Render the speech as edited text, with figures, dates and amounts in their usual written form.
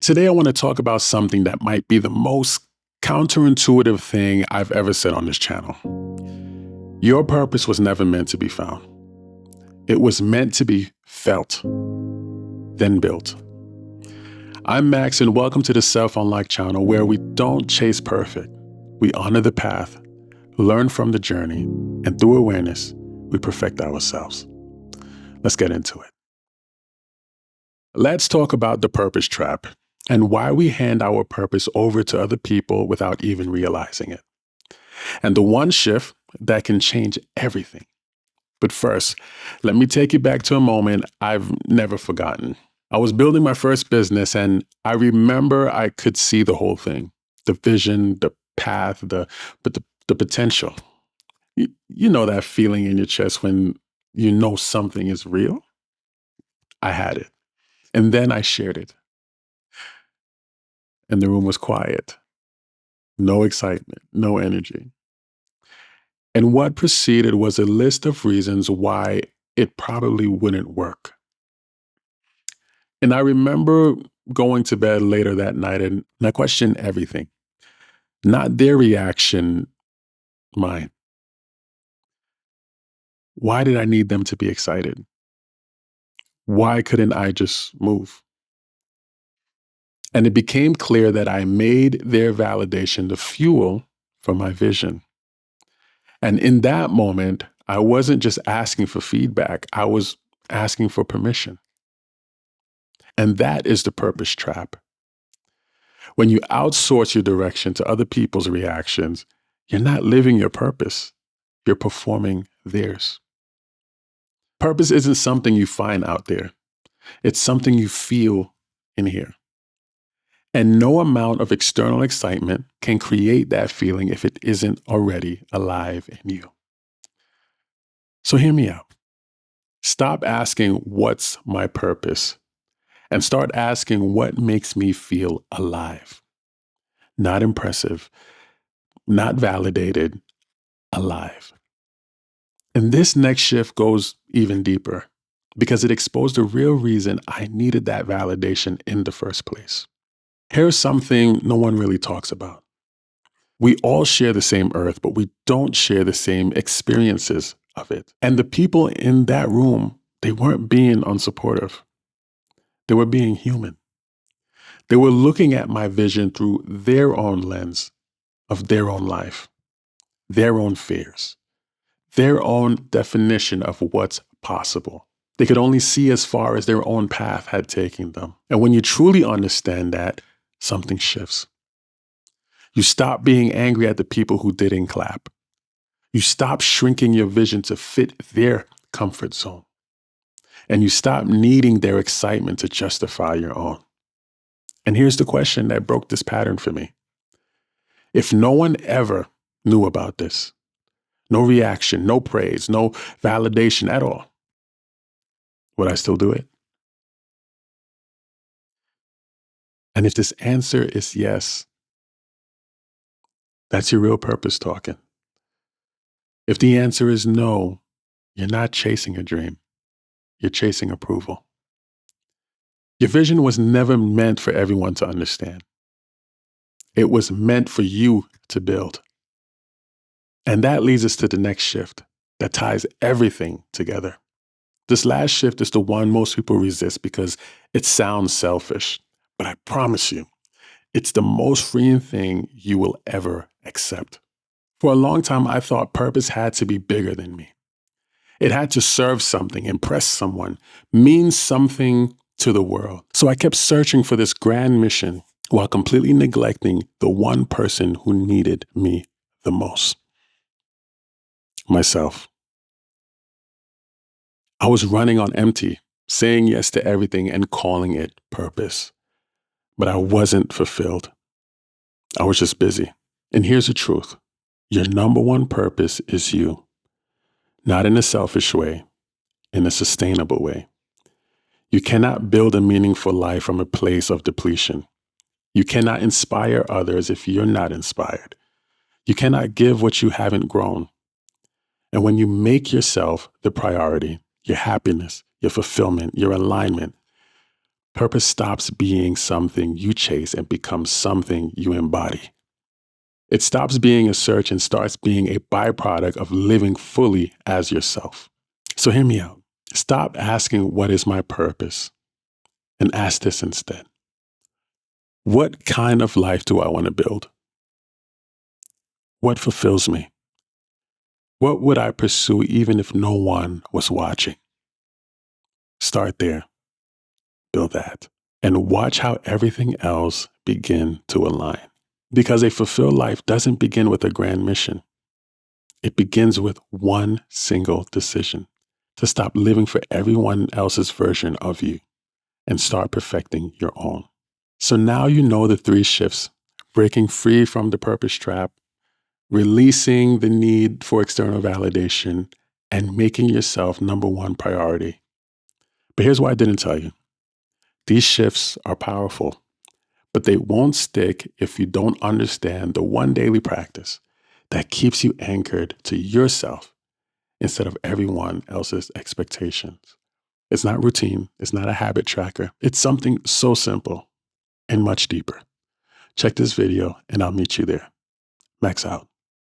Today, I want to talk about something that might be the most counterintuitive thing I've ever said on this channel. Your purpose was never meant to be found. It was meant to be felt, then built. I'm Max, and welcome to the Self-Unlock channel, where we don't chase perfect. We honor the path, learn from the journey, and through awareness, we perfect ourselves. Let's get into it. Let's talk about the purpose trap and why we hand our purpose over to other people without even realizing it. And the one shift that can change everything. But first, let me take you back to a moment I've never forgotten. I was building my first business, and I remember I could see the whole thing, the vision, the path, the potential. You know that feeling in your chest when you know something is real? I had it. And then I shared it. And the room was quiet. No excitement, no energy. And what preceded was a list of reasons why it probably wouldn't work. And I remember going to bed later that night, and I questioned everything. Not their reaction, mine. Why did I need them to be excited? Why couldn't I just move? And it became clear that I made their validation the fuel for my vision. And in that moment, I wasn't just asking for feedback, I was asking for permission. And that is the purpose trap. When you outsource your direction to other people's reactions, you're not living your purpose, you're performing theirs. Purpose isn't something you find out there, it's something you feel in here. And no amount of external excitement can create that feeling if it isn't already alive in you. So hear me out. Stop asking, what's my purpose? And start asking, what makes me feel alive? Not impressive, not validated, alive. And this next shift goes even deeper because it exposed the real reason I needed that validation in the first place. Here's something no one really talks about. We all share the same earth, but we don't share the same experiences of it. And the people in that room, they weren't being unsupportive. They were being human. They were looking at my vision through their own lens of their own life, their own fears, their own definition of what's possible. They could only see as far as their own path had taken them. And when you truly understand that, something shifts. You stop being angry at the people who didn't clap. You stop shrinking your vision to fit their comfort zone. And you stop needing their excitement to justify your own. And here's the question that broke this pattern for me. If no one ever knew about this, no reaction, no praise, no validation at all, would I still do it? And if this answer is yes, that's your real purpose talking. If the answer is no, you're not chasing a dream. You're chasing approval. Your vision was never meant for everyone to understand. It was meant for you to build. And that leads us to the next shift that ties everything together. This last shift is the one most people resist because it sounds selfish. But I promise you, it's the most freeing thing you will ever accept. For a long time, I thought purpose had to be bigger than me. It had to serve something, impress someone, mean something to the world. So I kept searching for this grand mission while completely neglecting the one person who needed me the most. Myself. I was running on empty, saying yes to everything and calling it purpose. But I wasn't fulfilled. I was just busy. And here's the truth. Your number one purpose is you. Not in a selfish way, in a sustainable way. You cannot build a meaningful life from a place of depletion. You cannot inspire others if you're not inspired. You cannot give what you haven't grown. And when you make yourself the priority, your happiness, your fulfillment, your alignment, Purpose stops being something you chase and becomes something you embody. It stops being a search and starts being a byproduct of living fully as yourself. So hear me out. Stop asking, what is my purpose? And ask this instead. What kind of life do I want to build? What fulfills me? What would I pursue even if no one was watching? Start there. Build that. And watch how everything else begin to align. Because a fulfilled life doesn't begin with a grand mission. It begins with one single decision to stop living for everyone else's version of you and start perfecting your own. So now you know the 3 shifts: breaking free from the purpose trap, releasing the need for external validation, and making yourself number 1 priority. But here's what I didn't tell you. These shifts are powerful, but they won't stick if you don't understand the one daily practice that keeps you anchored to yourself instead of everyone else's expectations. It's not routine. It's not a habit tracker. It's something so simple and much deeper. Check this video and I'll meet you there. Max out.